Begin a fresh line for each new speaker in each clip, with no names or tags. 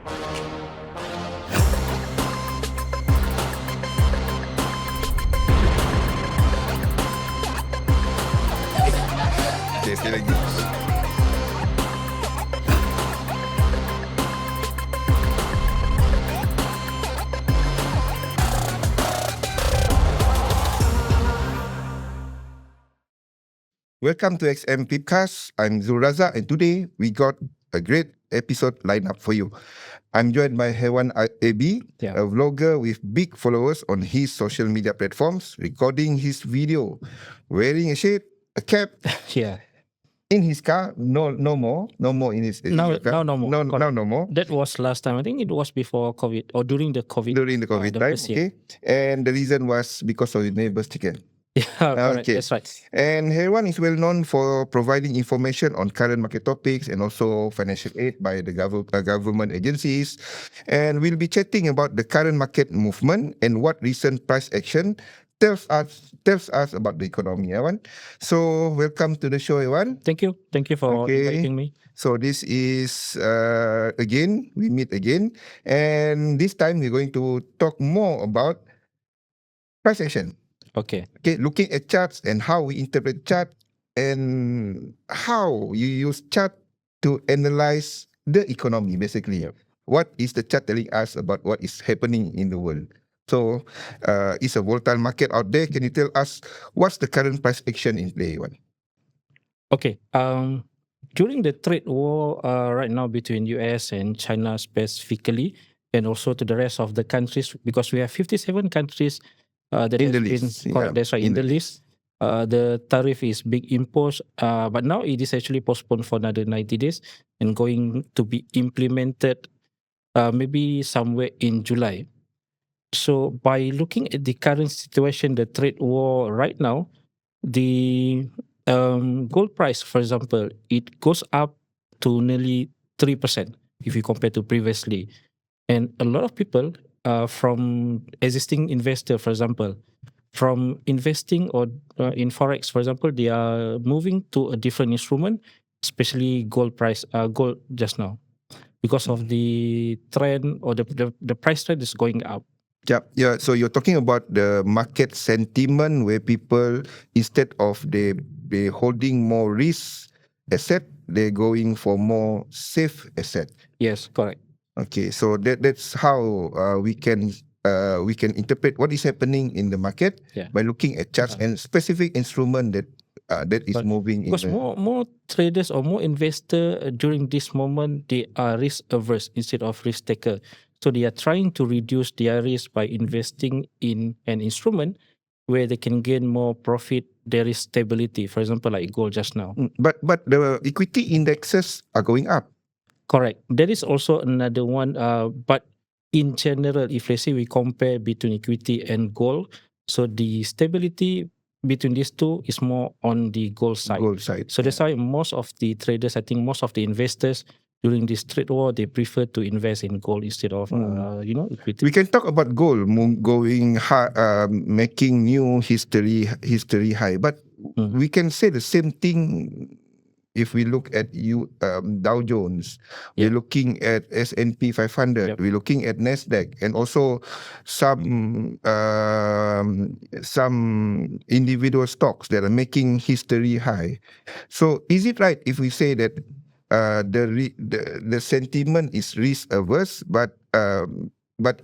Okay, sekali lagi. Welcome to XM Pipcast. I'm Zul Razak, and today we got a great episode lined up for you. I'm joined by Hairwan AB, a vlogger with big followers on his social media platforms, recording his video, wearing a shirt, a cap, in his car. No more in his
No,
car.
no more.
No more.
That was last time. I think it was before COVID or during the COVID.
During the COVID time, okay. And the reason was because of the neighbor's chicken.
Yeah, correct. That's right.
And Hairwan is well known for providing information on current market topics and also financial aid by the government agencies. And we'll be chatting about the current market movement and what recent price action tells us about the economy, Hairwan. So welcome to the show, Hairwan.
Thank you for inviting me.
So this is we meet again, and this time we're going to talk more about price action.
Okay,
looking at charts and how we interpret chart and how you use chart to analyze the economy, basically. What is the chart telling us about what is happening in the world? So it's a volatile market out there. Can you tell us what's the current price action in play?
Okay. During the trade war right now between US and China specifically, and also to the rest of the countries, because we have 57 countries that
in
has
the
been
list.
correct. That's right. In the list, the tariff is being imposed, but now it is actually postponed for another 90 days and going to be implemented maybe somewhere in July. So by looking at the current situation, the trade war right now, the gold price, for example, it goes up to nearly 3% if you compare to previously. And a lot of people from existing investor, for example, from investing or in forex, for example, they are moving to a different instrument, especially gold just now, because of the trend or the price trend is going up.
Yeah. So you're talking about the market sentiment where people, instead of they holding more risk asset, they're going for more safe asset.
Yes, correct.
Okay, so that's how we can interpret what is happening in the market by looking at charts and specific instrument that is moving.
Because more traders or more investor during this moment, they are risk averse instead of risk taker. So they are trying to reduce their risk by investing in an instrument where they can gain more profit. There is stability, for example, like gold just now.
But the equity indexes are going up.
Correct. There is also another one, but in general, if let's say we compare between equity and gold, so the stability between these two is more on the gold side. So that's why most of the traders, I think most of the investors during this trade war, they prefer to invest in gold instead of equity.
We can talk about gold going high, making new history high, but we can say the same thing. If we look at Dow Jones, we're looking at S&P 500, we're looking at Nasdaq, and also some individual stocks that are making history high. So is it right if we say that the sentiment is risk averse, but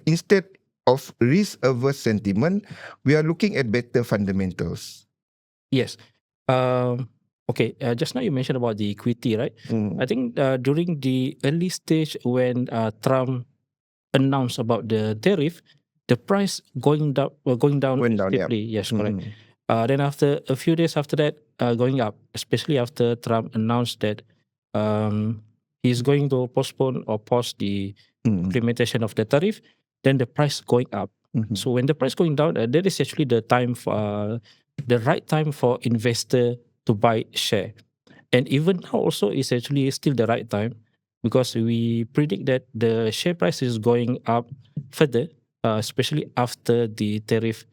instead of risk averse sentiment, we are looking at better fundamentals?
Yes. Okay, just now you mentioned about the equity, right? I think during the early stage when Trump announced about the tariff, the price going down steeply. Yes, correct. Then after a few days after that, going up, especially after Trump announced that he's going to postpone or pause the implementation of the tariff, then the price going up. So when the price going down, that is actually the time for the right time for investor to buy share. And even now also is actually still the right time, because we predict that the share price is going up further, especially after the tariff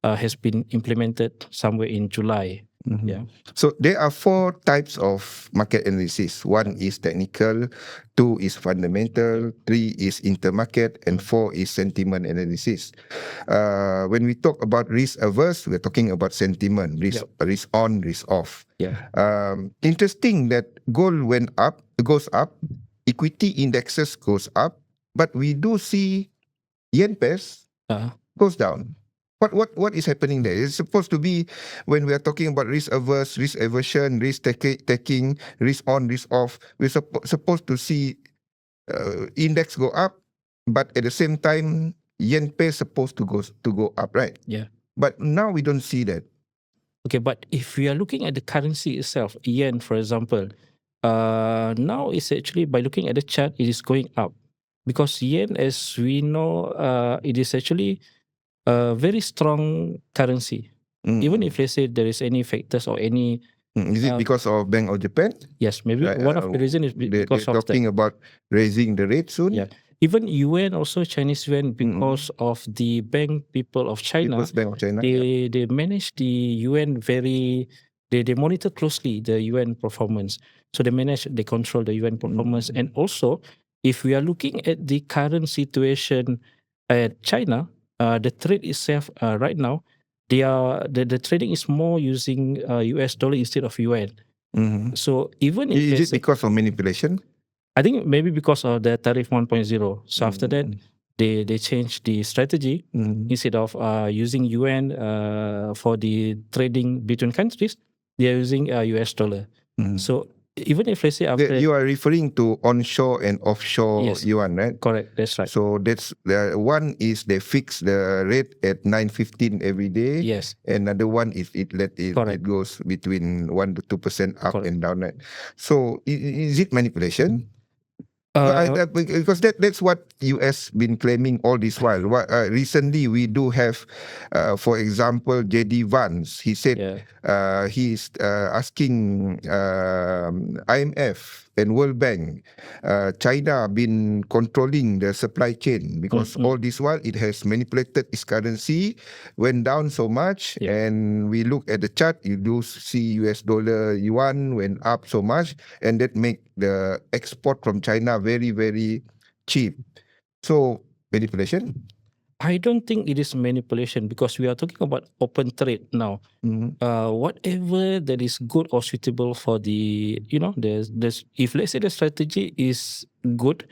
has been implemented somewhere in July. Yeah.
So there are 4 types of market analysis. 1 is technical, 2 is fundamental, 3 is intermarket, and 4 is sentiment analysis. When we talk about risk averse, we're talking about sentiment, risk on, risk off.
Yeah.
Interesting that gold goes up, equity indexes goes up, but we do see yen pairs goes down. What is happening there? It's supposed to be when we are talking about risk averse, risk aversion, risk taking, risk on, risk off. We're supposed to see index go up, but at the same time, yen pair supposed to go up, right?
Yeah.
But now we don't see that.
Okay, but if we are looking at the currency itself, yen, for example, now it's actually by looking at the chart, it is going up because yen, as we know, it is actually a very strong currency. Even if let's say there is any factors or any
Is it because of Bank of Japan?
yes, maybe one of the reason is because
they're
of
talking about raising the rate soon.
Yeah, even yuan, also Chinese yuan, because of the people of China.
People's Bank of China.
They manage the yuan very. They monitor closely the yuan performance. So they control the yuan performance, and also if we are looking at the current situation at China, the trade itself right now, the trading is more using US dollar instead of yuan. So even if
Is it because of manipulation?
I think maybe because of the tariff 1.0. So after that, they changed the strategy. Instead of using yuan for the trading between countries, they are using US dollar. So even if let's say after
You are referring to onshore and offshore yuan, right?
Correct, that's right.
So that's one is they fix the rate at 9.15 every day.
Yes.
Another one is it goes between 1 to 2% up and down. Right? So is it manipulation? Because that's what US been claiming all this while. Recently, we do have, for example, JD Vance. He said he's asking IMF and World Bank, China been controlling the supply chain because all this while it has manipulated its currency, went down so much, and we look at the chart, you do see US dollar yuan went up so much, and that make the export from China very, very cheap. So manipulation?
I don't think it is manipulation because we are talking about open trade now. Whatever that is good or suitable for the, there's if let's say the strategy is good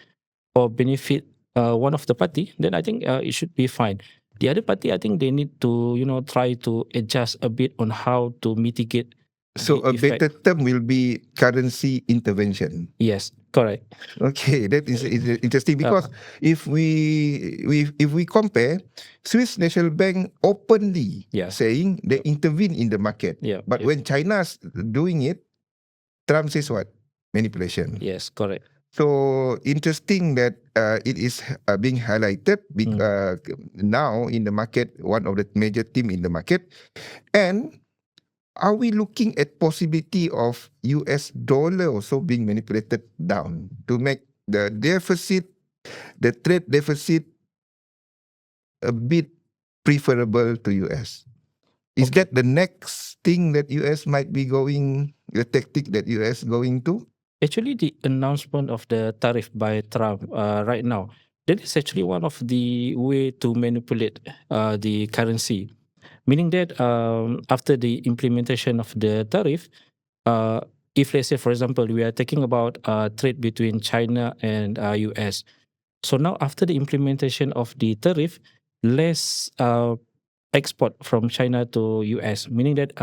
or benefit one of the party, then I think it should be fine. The other party, I think they need to, try to adjust a bit on how to mitigate.
So a better term will be currency intervention.
Yes, correct.
Okay, that is interesting because if we compare, Swiss National Bank openly saying they intervene in the market. But when China's doing it, Trump says what? Manipulation.
Yes, correct.
So interesting that it is being highlighted now in the market, one of the major team in the market. And are we looking at possibility of US dollar also being manipulated down to make the trade deficit a bit preferable to US? Is that the next thing that US might be going, the tactic that US going to?
Actually, the announcement of the tariff by Trump right now, that is actually one of the way to manipulate the currency. Meaning that after the implementation of the tariff, if let's say, for example, we are talking about trade between China and US. So now after the implementation of the tariff, less export from China to US, meaning that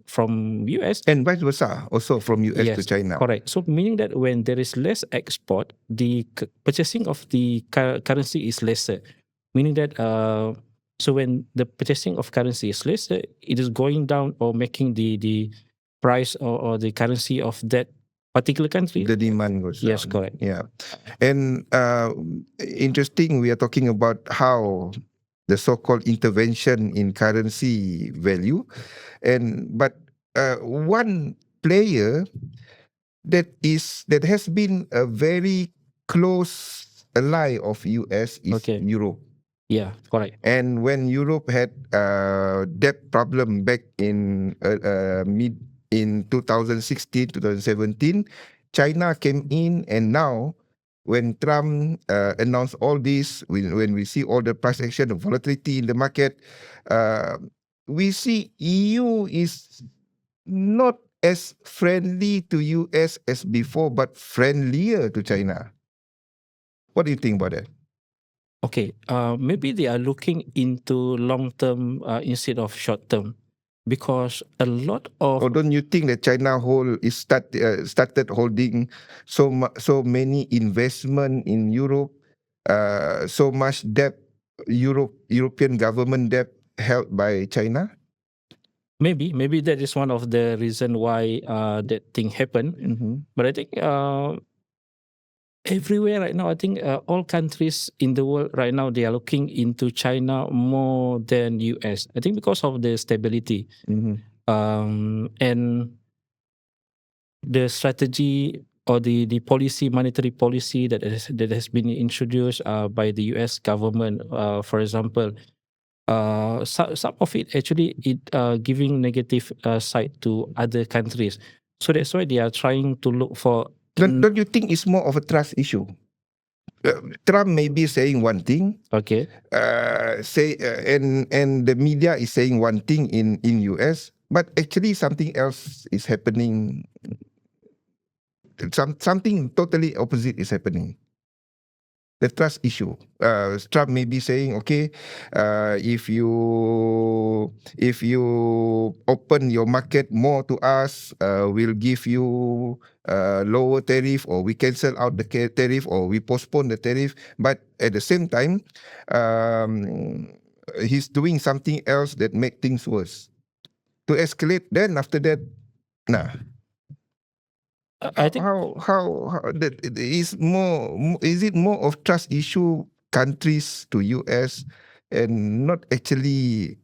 from US
and vice versa, also from US to China.
Correct. So meaning that when there is less export, the purchasing of the currency is lesser, meaning that so when the purchasing of currency is lesser, it is going down or making the price or the currency of that particular country.
The demand goes down.
Yes, correct.
Yeah. And interesting, we are talking about how the so-called intervention in currency value. But one player that has been a very close ally of US is Europe.
Yeah, correct.
And when Europe had debt problem back in mid in 2016, 2017, China came in, and now when Trump announced all this, when we see all the price action, the volatility in the market, uh, we see EU is not as friendly to US as before, but friendlier to China. What do you think about that?
Okay, maybe they are looking into long term instead of short term, because a lot of
Or don't you think that China started holding so many investment in Europe, so much debt, European government debt held by China?
maybe that is one of the reason why that thing happened. But I think everywhere right now, I think all countries in the world right now, they are looking into China more than US. I think because of the stability and the strategy or the policy, monetary policy that has been introduced by the US government. For example, some of it actually giving negative side to other countries. So that's why they are trying to look for.
Don't you think it's more of a trust issue? Trump may be saying one thing,
Okay.
and the media is saying one thing in US, but actually something else is happening. Something totally opposite is happening. The trust issue. Trump may be saying, okay, if you open your market more to us, we'll give you lower tariff, or we cancel out the tariff, or we postpone the tariff. But at the same time, he's doing something else that make things worse. To escalate, then after that, nah.
I think
How that it is more, is it more of trust issue countries to US and not actually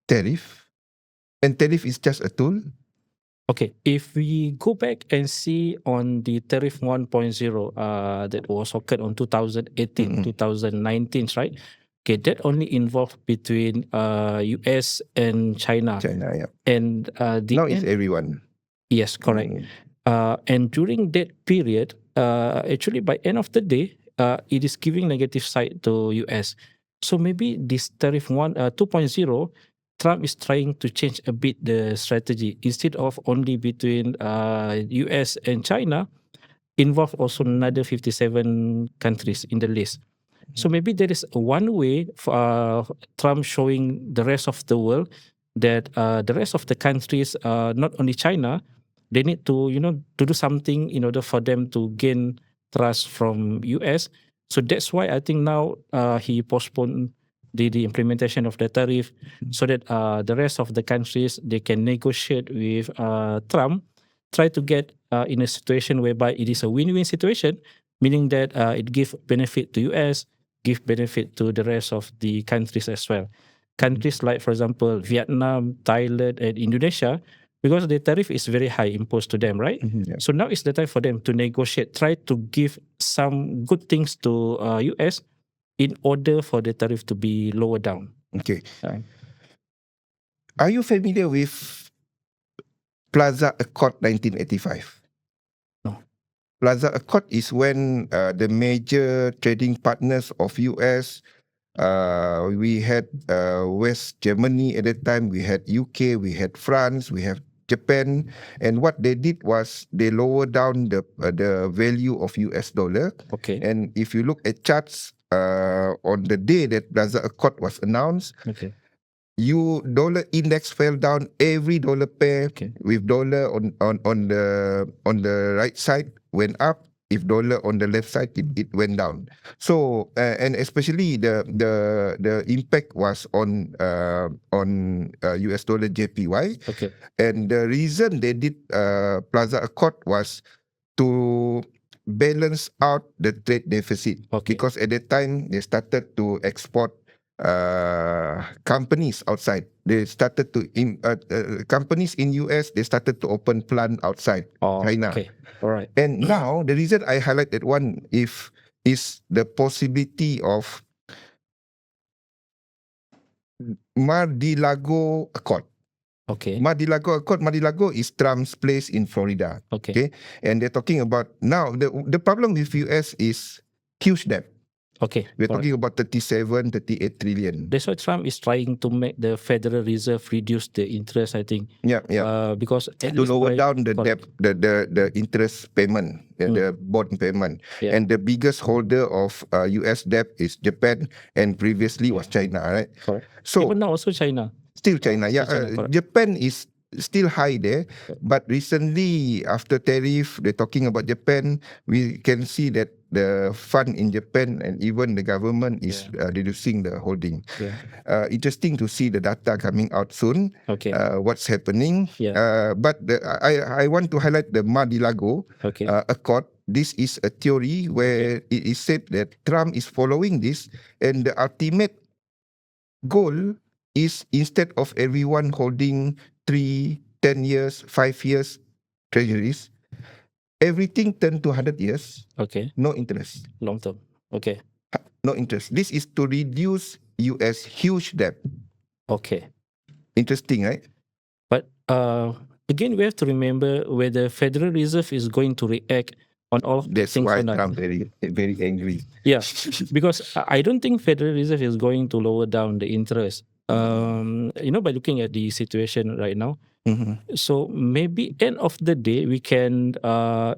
tariff? And tariff is just a tool?
okay, if we go back and see on the tariff 1.0 that was occurred on 2018, 2019, right? Okay, that only involved between US and China.
China, yeah.
And
Now it's everyone.
yes, correct. And during that period, actually by end of the day, it is giving negative side to US. So maybe this tariff 2.0, Trump is trying to change a bit the strategy. Instead of only between US and China, involve also another 57 countries in the list. So maybe there is one way for Trump showing the rest of the world that the rest of the countries, not only China, they need to to do something in order for them to gain trust from US. So that's why I think now he postponed the implementation of the tariff, so that the rest of the countries, they can negotiate with Trump, try to get in a situation whereby it is a win-win situation, meaning that it gives benefit to US, give benefit to the rest of the countries as well. Countries like, for example, Vietnam, Thailand, and Indonesia, because the tariff is very high imposed to them, right?
Yeah.
So now is the time for them to negotiate, try to give some good things to US in order for the tariff to be lower down.
Okay. Are you familiar with Plaza Accord 1985?
No.
Plaza Accord is when the major trading partners of US, we had West Germany at that time, we had UK, we had France, we have Japan, and what they did was they lowered down the value of US dollar.
Okay.
And if you look at charts on the day that Plaza Accord was announced,
Okay.
dollar index fell down every dollar pair.
Okay.
With dollar on the right side went up. If dollar on the left side, it went down. So and especially the impact was on US dollar JPY.
Okay.
And the reason they did Plaza Accord was to balance out the trade deficit.
Okay.
Because at that time they started to export companies outside. They started to companies in US, they started to open plant outside China.
Okay. All right.
And now the reason I highlight that one is the possibility of Mar-a-Lago Accord.
Okay.
Mar-a-Lago is Trump's place in Florida.
Okay.
And they're talking about now the problem with US is huge debt.
Okay.
We're
correct.
talking about 38 trillion.
That's why Trump is trying to make the Federal Reserve reduce the interest, I think.
Yeah.
Because at
To
least
lower
by-
down the debt, the interest payment, the bond payment.
Yeah.
And the biggest holder of US debt is Japan, and previously was China, right?
Correct.
So
Even now also China.
still China, yeah.
China, correct.
Japan is still high there, but recently after tariff, they're talking about Japan. We can see that the fund in Japan and even the government is reducing the holding.
Yeah.
Interesting to see the data coming out soon.
Okay.
What's happening?
Yeah.
But I want to highlight the Mar-a-Lago
Okay.
Accord. This is a theory where it is said that Trump is following this, and the ultimate goal is, instead of everyone holding 3, 10 years, 5 years treasuries, everything turn to 100 years,
Okay.
no interest.
Long term. Okay.
No interest. This is to reduce US huge debt.
Okay.
Interesting, right?
But again, we have to remember where the Federal Reserve is going to react on all of these
That's
things
why
or not.
Trump very angry.
Yeah, because I don't think Federal Reserve is going to lower down the interest. By looking at the situation right now. So maybe end of the day we can.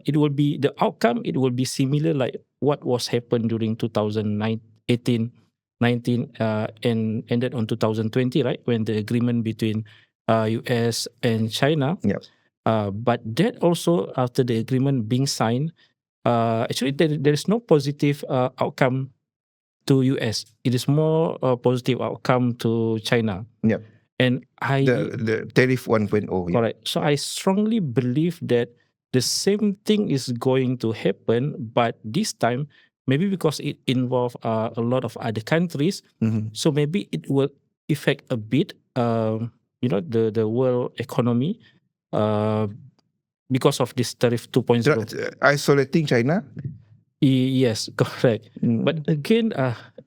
It will be the outcome. It will be similar like what was happened during 2018, 19, and ended on 2020, right? When the agreement between US and China.
Yep.
But that also after the agreement being signed, actually there is no positive outcome to US. It is more positive outcome to China.
Yep.
And
The tariff 1.0. Yeah.
correct. So I strongly believe that the same thing is going to happen, but this time maybe because it involves a lot of other countries, so maybe it will affect a bit, the world economy, because of this tariff 2.0.
Isolating China.
Yes, correct. But again,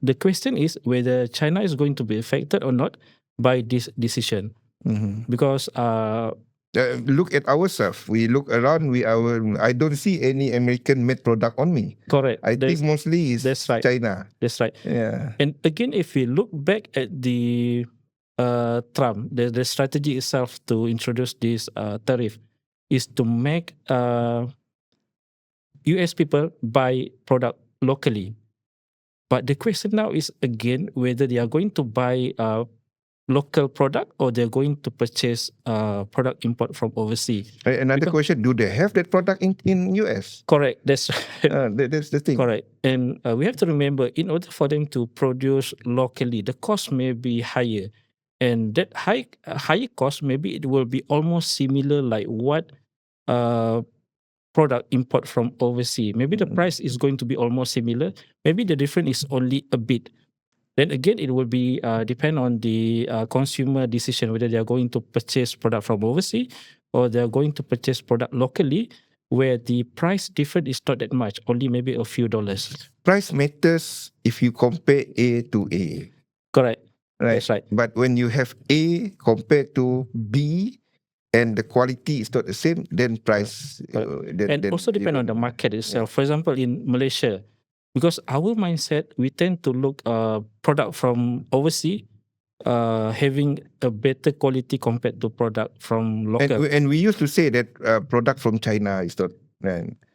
the question is whether China is going to be affected or not by this decision. Because
look at ourselves. We look around. I don't see any American-made product on me.
correct.
I think mostly is
that's right.
China.
That's right.
Yeah.
And again, if we look back at the Trump, the strategy itself to introduce this tariff is to make US people buy product locally. But the question now is again whether they are going to buy local product or they're going to purchase product import from overseas.
Another question: do they have that product in US?
Correct. That's
that's the thing.
correct. And we have to remember, in order for them to produce locally, the cost may be higher, and that higher cost maybe it will be almost similar like what product import from overseas. Maybe the price is going to be almost similar. Maybe the difference is only a bit. Then again, it will be depend on the consumer decision whether they are going to purchase product from overseas or they are going to purchase product locally, where the price difference is not that much, only maybe a few dollars.
Price matters if you compare A to A.
Correct.
Right.
That's right.
But when you have A compared to B, and the quality is not the same, then price.
And also depend on the market itself. For example, in Malaysia, because our mindset, we tend to look product from overseas having a better quality compared to product from local.
And we used to say that product from China is not.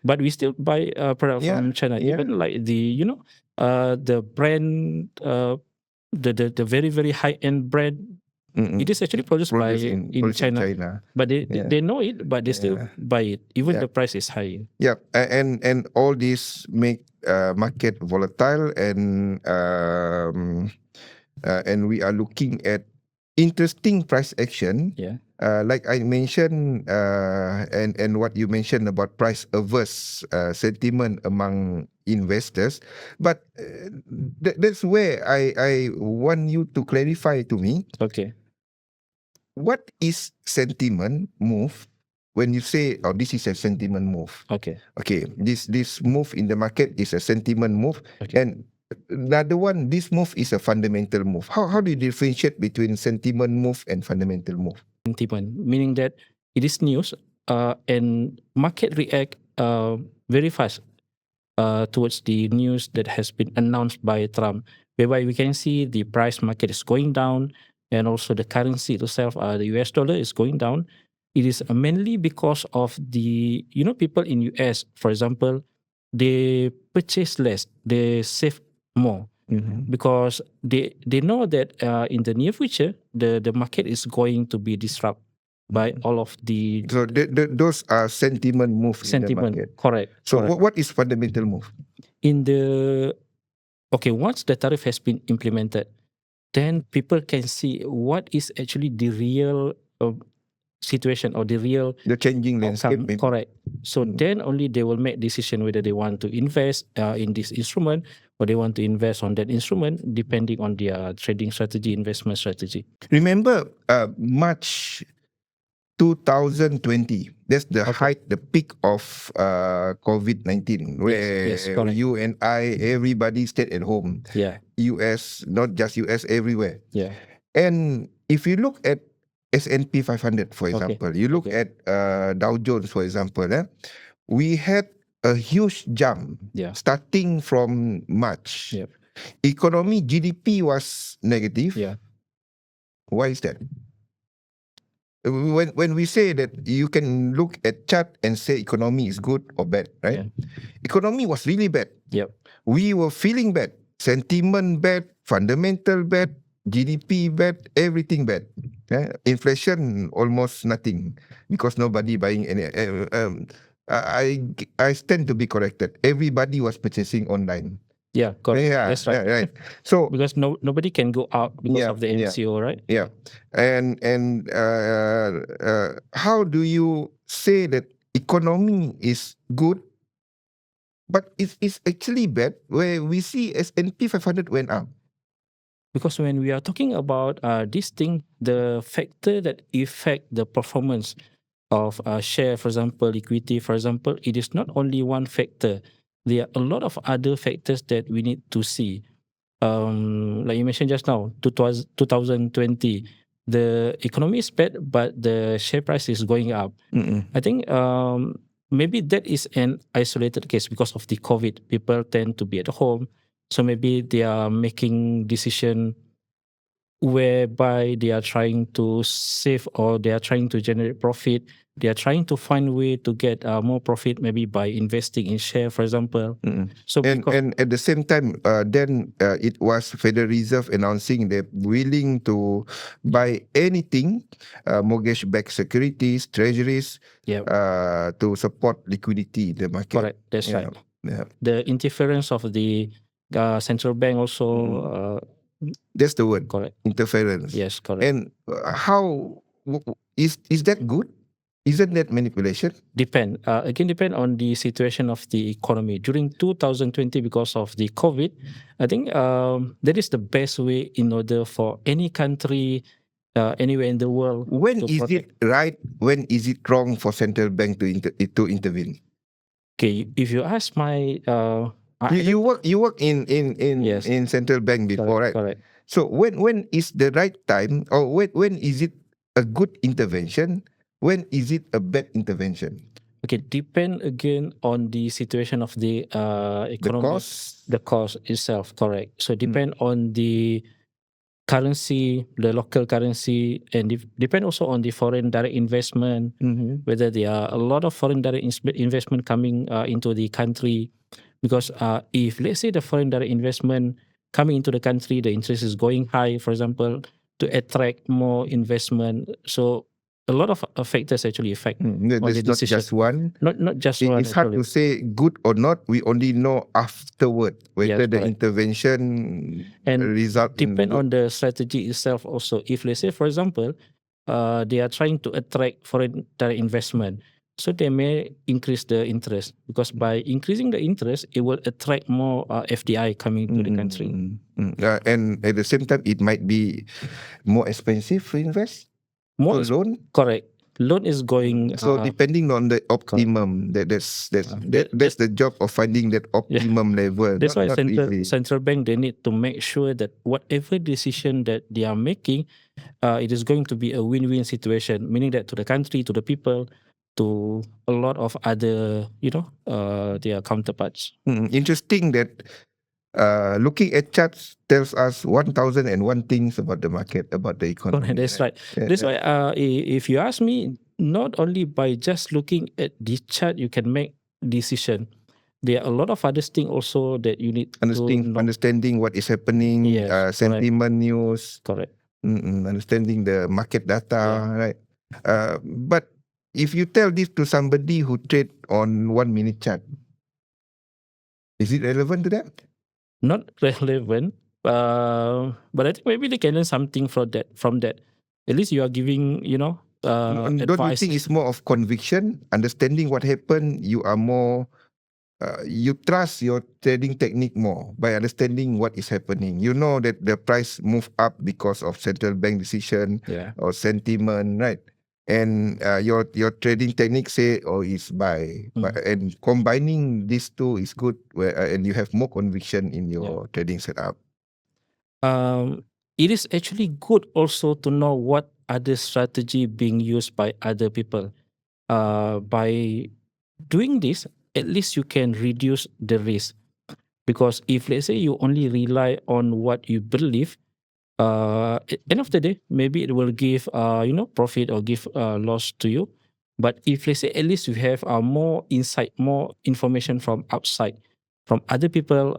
But we still buy product from China. Even like the brand, the very, very high-end brand, it is actually produced in China. But they know it, but they still buy it. Even the price is high.
Yeah, and all this make market volatile, and we are looking at interesting price action.
Yeah.
Like I mentioned, and what you mentioned about price averse sentiment among investors, but that's where I want you to clarify to me.
Okay.
What is sentiment move when you say, oh, this is a sentiment move?
Okay.
Okay, this move in the market is a sentiment move.
Okay.
And Another one, this move is a fundamental move. How do you differentiate between sentiment move and fundamental move?
Sentiment, meaning that it is news, and market react very fast towards the news that has been announced by Trump, whereby we can see the price market is going down, and also the currency itself, the US dollar is going down. It is mainly because of the people in US, for example, they purchase less, they save more, because they know that in the near future the market is going to be disrupted by all of the
So those are sentiment moves in the
sentiment.
market.
Correct.
So
correct.
what is fundamental move?
Once the tariff has been implemented, then people can see what is actually the real situation or the real
The changing landscape.
outcome.
Maybe.
Correct. So then only they will make decision whether they want to invest in this instrument or they want to invest on that instrument, depending on their trading strategy, investment strategy.
Remember March 2020, that's the height, the peak of COVID-19, where
Yes, correct.
you and I, everybody stayed at home.
Yeah.
US, not just US, everywhere.
Yeah.
And if you look at S&P 500, for example, you look at Dow Jones, for example, we had a huge jump starting from March.
Yeah.
Economy, GDP was negative.
Yeah.
Why is that? When we say that you can look at chart and say economy is good or bad, right?
Yeah.
Economy was really bad.
Yep.
We were feeling bad. Sentiment bad, fundamental bad, GDP bad, everything bad. Inflation almost nothing because nobody buying any. I stand to be corrected. Everybody was purchasing online.
Yeah, correct.
Yeah,
That's right.
yeah, right. So
because nobody can go out because of the MCO, right?
Yeah, and how do you say that economy is good, but it's actually bad? Where we see S&P 500 went up.
Because when we are talking about this thing, the factor that affect the performance of share, for example, equity, for example, it is not only one factor. There are a lot of other factors that we need to see. Like you mentioned just now, 2020, the economy is bad, but the share price is going up. I think maybe that is an isolated case because of the COVID. People tend to be at home, so maybe they are making decision whereby they are trying to save or they are trying to generate profit. They are trying to find a way to get more profit, maybe by investing in share, for example.
So and at the same time, then it was Federal Reserve announcing they're willing to buy anything, mortgage-backed securities, treasuries, to support liquidity in the market.
Correct, that's right.
Yeah.
The interference of the central bank also.
That's the word.
Correct.
Interference.
Yes, correct.
And how is that good? Isn't that manipulation?
Depend on the situation of the economy. During 2020, because of the COVID, I think that is the best way in order for any country, anywhere in the world.
When is it right? When is it wrong for central bank to intervene?
Okay, if you ask my,
you work in central bank before, right?
Correct.
So when is the right time, or when is it a good intervention? When is it a bad intervention?
Okay, depend again on the situation of the economy. The cost itself, correct. So depend on the currency, the local currency, and depend also on the foreign direct investment, whether there are a lot of foreign direct investment coming into the country. Because if, let's say, the foreign direct investment coming into the country, the interest is going high, for example, to attract more investment. So a lot of factors actually affect.
There's not just one.
Not just one.
It's hard to say good or not. We only know afterward whether the intervention
and
result
depend on the strategy itself also. If, let's say, for example, they are trying to attract foreign direct investment, so they may increase the interest, because by increasing the interest, it will attract more FDI coming to the country.
And at the same time, it might be more expensive to invest.
More
loan.
Correct. loan is going.
So depending on the optimum, that's the job of finding that optimum level.
That's why
not
central bank, they need to make sure that whatever decision that they are making, it is going to be a win-win situation, meaning that to the country, to the people, to a lot of other, their counterparts.
Interesting that looking at charts tells us 1,001 things about the market, about the economy.
That's right. That's why if you ask me, not only by just looking at the chart you can make decision. There are a lot of other things also that you need to know.
Understanding what is happening, sentiment news.
Correct.
Understanding the market data, right? But if you tell this to somebody who trade on 1 minute chart, is it relevant to them?
Not relevant, but I think maybe they can learn something from that. At least you are giving,
don't you think it's more of conviction, understanding what happened? You are more, you trust your trading technique more by understanding what is happening. You know that the price move up because of central bank decision or sentiment, right? And your trading technique say, is buy. And combining these two is good, and you have more conviction in your trading setup.
It is actually good also to know what other strategy being used by other people. By doing this, at least you can reduce the risk. Because if let's say you only rely on what you believe, at end of the day, maybe it will give profit or give loss to you. But if let's say at least you have more insight, more information from outside, from other people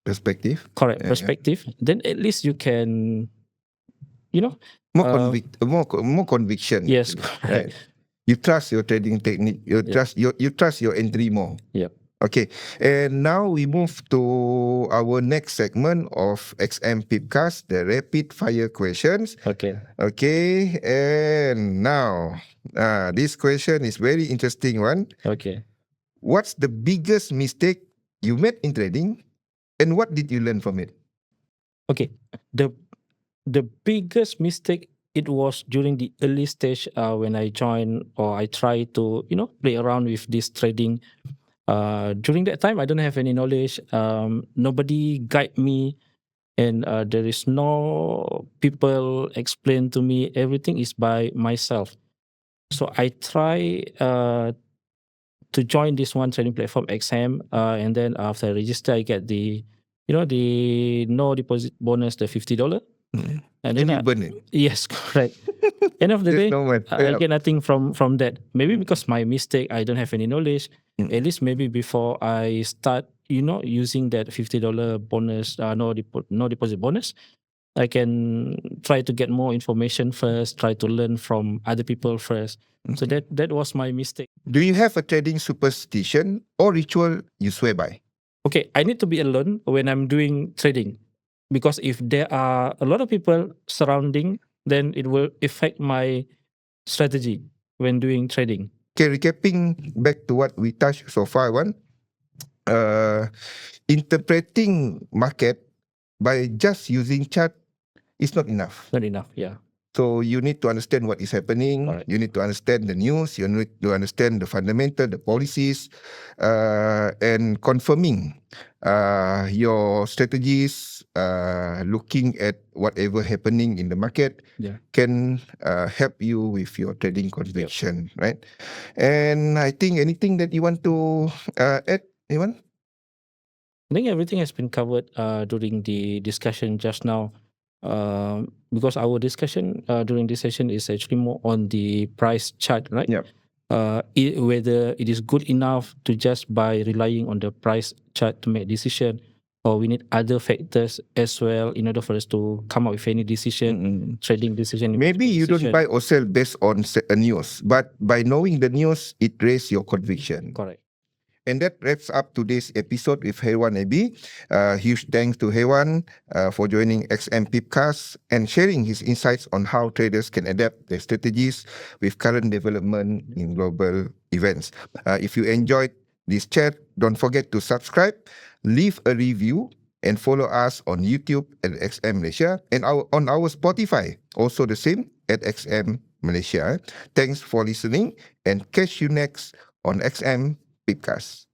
perspective,
perspective, then at least you can,
more conviction.
Yes,
right. You trust your trading technique. You trust your entry more.
Yep.
Okay, and now we move to our next segment of XM Pipcast, the rapid fire questions.
Okay,
and now this question is very interesting one.
Okay.
What's the biggest mistake you made in trading, and what did you learn from it?
Okay, the biggest mistake, it was during the early stage when I joined or I tried to play around with this trading. During that time, I don't have any knowledge. Nobody guide me, and there is no people explain to me. Everything is by myself. So I try to join this one trading platform XM, and then after I register, I get the no deposit bonus, the $50.
And then you burn it.
Yes, correct. End of the day, I get nothing from that. Maybe because my mistake, I don't have any knowledge. At least maybe before I start, using that $50 bonus, no deposit bonus, I can try to get more information first, try to learn from other people first. So that was my mistake.
Do you have a trading superstition or ritual you swear by?
Okay, I need to be alone when I'm doing trading, because if there are a lot of people surrounding, then it will affect my strategy when doing trading.
Okay, recapping back to what we touched so far, interpreting market by just using chart is not enough.
Not enough, yeah.
So you need to understand what is happening. Right. You need to understand the news. You need to understand the fundamental, the policies, and confirming your strategies, looking at whatever happening in the market can help you with your trading conviction, right? And I think anything that you want to add, Iwan?
I think everything has been covered during the discussion just now. Because our discussion during this session is actually more on the price chart, right?
Yeah.
Whether it is good enough to just by relying on the price chart to make decision, or we need other factors as well in order for us to come up with any decision, trading decision.
Maybe you don't buy or sell based on a news, but by knowing the news, it raises your conviction.
Correct.
And that wraps up today's episode with Hairwan AB. Huge thanks to Hairwan for joining XM Pipcast and sharing his insights on how traders can adapt their strategies with current development in global events. If you enjoyed this chat, don't forget to subscribe, leave a review, and follow us on YouTube at XM Malaysia and on our Spotify. Also the same at XM Malaysia. Thanks for listening and catch you next on XM Pipcast.